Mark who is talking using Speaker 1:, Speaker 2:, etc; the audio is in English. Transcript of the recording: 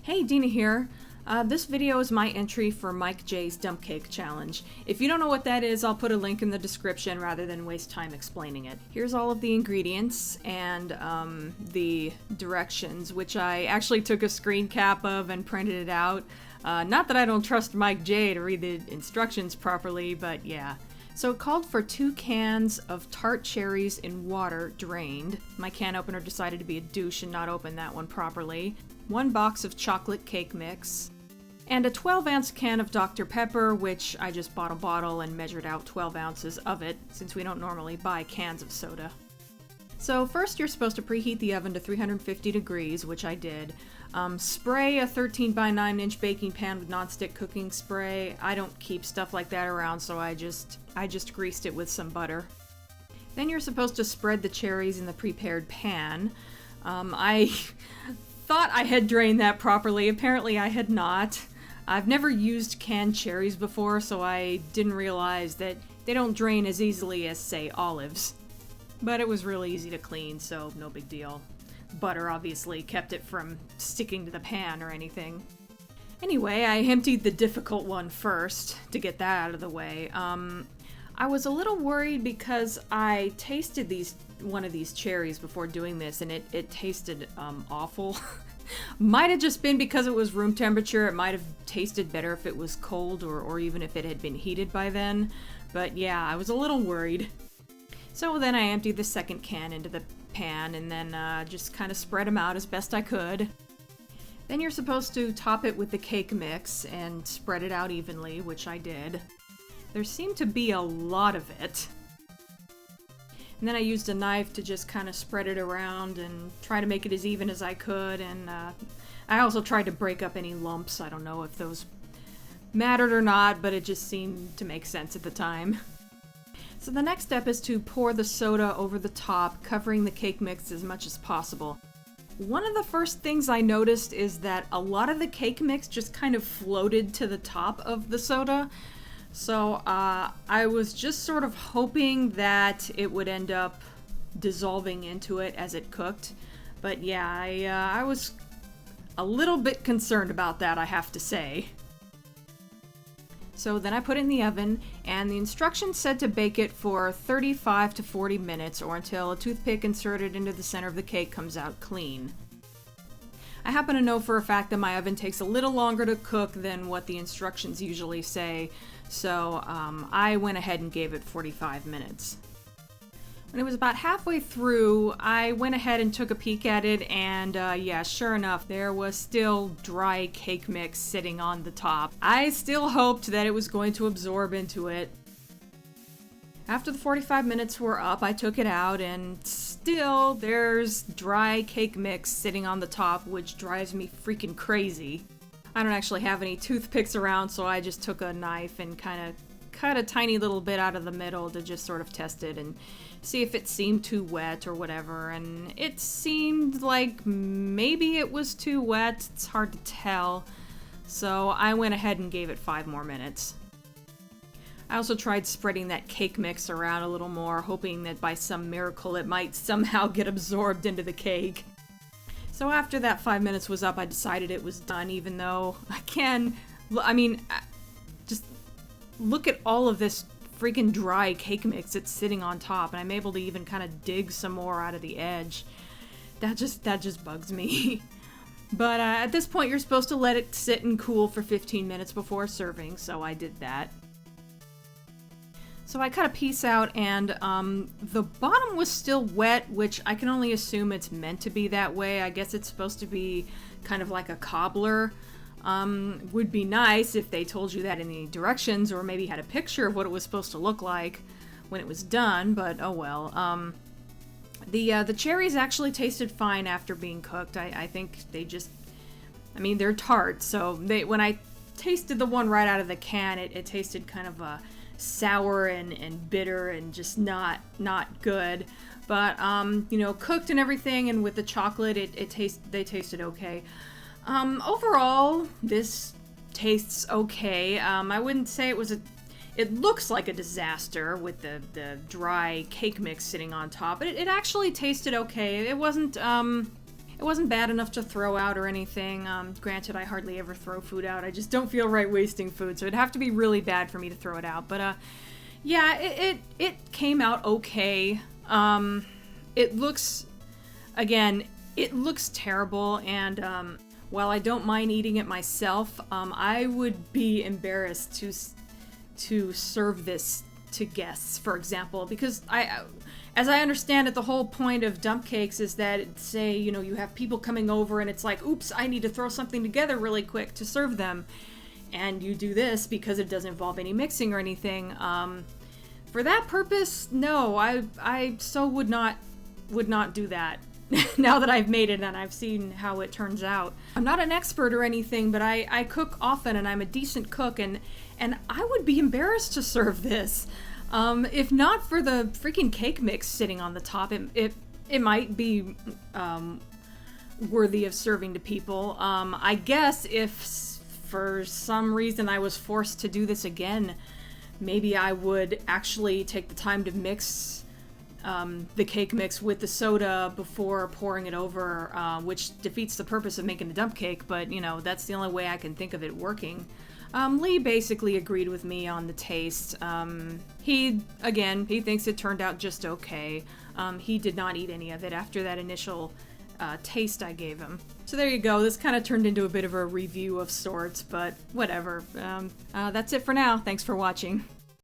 Speaker 1: Hey, Dina here. This video is my entry for Mike J's Dump Cake Challenge. If you don't know what that is, I'll put a link in the description rather than waste time explaining it. Here's all of the ingredients and the directions, which I actually took a screen cap of and printed it out. Not that I don't trust Mike J to read the instructions properly, but yeah. So it called for 2 cans of tart cherries in water, drained. My can opener decided to be a douche and not open that one properly. 1 box of chocolate cake mix. And a 12-ounce can of Dr. Pepper, which I just bought a bottle and measured out 12 ounces of it, since we don't normally buy cans of soda. So first you're supposed to preheat the oven to 350 degrees, which I did. Spray a 13 by 9 inch baking pan with nonstick cooking spray. I don't keep stuff like that around, so I just greased it with some butter. Then you're supposed to spread the cherries in the prepared pan. I thought I had drained that properly. Apparently I had not. I've never used canned cherries before, so I didn't realize that they don't drain as easily as, say, olives. But it was really easy to clean, so no big deal. Butter obviously kept it from sticking to the pan or anything. Anyway, I emptied the difficult one first to get that out of the way. I was a little worried because I tasted one of these cherries before doing this, and it tasted awful. Might have just been because it was room temperature. It might have tasted better if it was cold or even if it had been heated by then. But yeah, I was a little worried. So then I emptied the second can into the pan and then just kind of spread them out as best I could. Then you're supposed to top it with the cake mix and spread it out evenly, which I did. There seemed to be a lot of it. And then I used a knife to just kind of spread it around and try to make it as even as I could, and I also tried to break up any lumps. I don't know if those mattered or not, but it just seemed to make sense at the time. So the next step is to pour the soda over the top, covering the cake mix as much as possible. One of the first things I noticed is that a lot of the cake mix just kind of floated to the top of the soda. So I was just sort of hoping that it would end up dissolving into it as it cooked. But yeah, I was a little bit concerned about that, I have to say. So then I put it in the oven, and the instructions said to bake it for 35 to 40 minutes or until a toothpick inserted into the center of the cake comes out clean. I happen to know for a fact that my oven takes a little longer to cook than what the instructions usually say, so I went ahead and gave it 45 minutes. When it was about halfway through, I went ahead and took a peek at it, and yeah, sure enough, there was still dry cake mix sitting on the top. I still hoped that it was going to absorb into it. After the 45 minutes were up, I took it out, and still there's dry cake mix sitting on the top, which drives me freaking crazy. I don't actually have any toothpicks around, so I just took a knife and kind of cut a tiny little bit out of the middle to just sort of test it and see if it seemed too wet or whatever, and it seemed like maybe it was too wet. It's hard to tell, so I went ahead and gave it 5 more minutes. I also tried spreading that cake mix around a little more, hoping that by some miracle it might somehow get absorbed into the cake. So after that 5 minutes was up, I decided it was done, even though just look at all of this freaking dry cake mix that's sitting on top, and I'm able to even kind of dig some more out of the edge. That just bugs me. But at this point, you're supposed to let it sit and cool for 15 minutes before serving, so I did that. So I cut a piece out, and the bottom was still wet, which I can only assume it's meant to be that way. I guess it's supposed to be kind of like a cobbler. Would be nice if they told you that in the directions, or maybe had a picture of what it was supposed to look like when it was done, but oh well. The cherries actually tasted fine after being cooked. I think they're tart, so when I tasted the one right out of the can, it tasted kind of sour and bitter and just not good. But cooked and everything, and with the chocolate, they tasted okay. Overall, this tastes okay. I wouldn't say it looks like a disaster with the dry cake mix sitting on top, but it actually tasted okay. It wasn't It wasn't bad enough to throw out or anything. Granted, I hardly ever throw food out. I just don't feel right wasting food, so it'd have to be really bad for me to throw it out. But yeah, it came out okay. It looks, again, it looks terrible, and while I don't mind eating it myself, I would be embarrassed to serve this to guests, for example, because as I understand it, the whole point of dump cakes is that, say, you know, you have people coming over and it's like, oops, I need to throw something together really quick to serve them, and you do this because it doesn't involve any mixing or anything. For that purpose, no, I so would not do that. Now that I've made it and I've seen how it turns out. I'm not an expert or anything, but I cook often and I'm a decent cook, and I would be embarrassed to serve this. If not for the freaking cake mix sitting on the top, it might be worthy of serving to people. I guess if for some reason I was forced to do this again, maybe I would actually take the time to mix the cake mix with the soda before pouring it over, which defeats the purpose of making a dump cake, but, you know, that's the only way I can think of it working. Lee basically agreed with me on the taste. He thinks it turned out just okay. He did not eat any of it after that initial taste I gave him. So there you go. This kind of turned into a bit of a review of sorts, but whatever. That's it for now. Thanks for watching.